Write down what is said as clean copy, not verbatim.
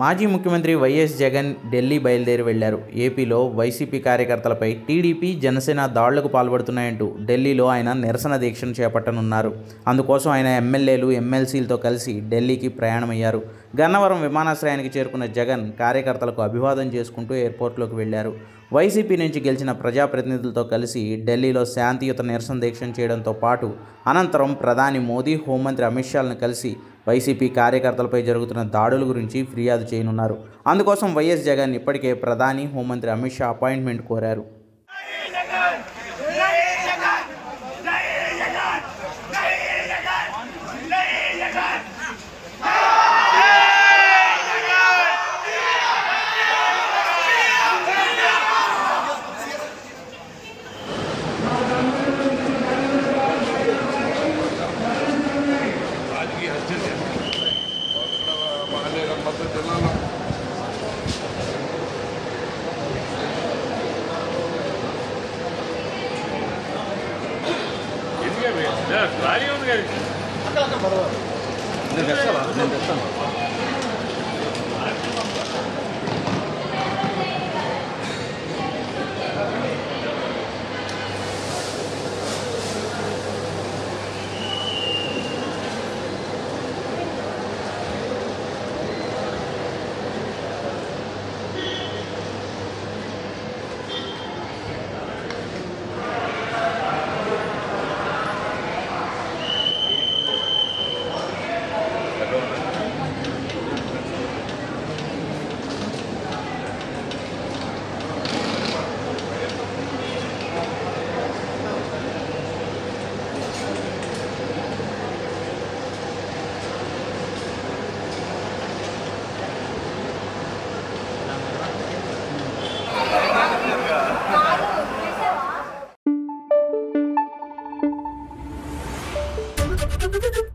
మాజీ ముఖ్యమంత్రి వైఎస్ జగన్ ఢిల్లీ బయలుదేరి వెళ్లారు. ఏపీలో వైసీపీ కార్యకర్తలపై టీడీపీ, జనసేన దాడులకు పాల్పడుతున్నాయంటూ ఢిల్లీలో ఆయన నిరసన దీక్షను చేపట్టనున్నారు. అందుకోసం ఆయన ఎమ్మెల్యేలు, ఎమ్మెల్సీలతో కలిసి ఢిల్లీకి ప్రయాణమయ్యారు. గన్నవరం విమానాశ్రయానికి చేరుకున్న జగన్ కార్యకర్తలకు అభివాదం చేసుకుంటూ ఎయిర్పోర్ట్లోకి వెళ్లారు. వైసీపీ నుంచి గెలిచిన ప్రజాప్రతినిధులతో కలిసి ఢిల్లీలో శాంతియుత నిరసన దీక్షను చేయడంతో పాటు అనంతరం ప్రధాని మోదీ, హోంమంత్రి అమిత్ షాలను కలిసి వైసీపీ కార్యకర్తలపై జరుగుతున్న దాడుల గురించి ఫిర్యాదు చేయనున్నారు. అందుకోసం వైఎస్ జగన్ ఇప్పటికే ప్రధాని, హోంమంత్రి అమిత్ షా అపాయింట్మెంట్ కోరారు. నేను తెస్తాను. Thank you.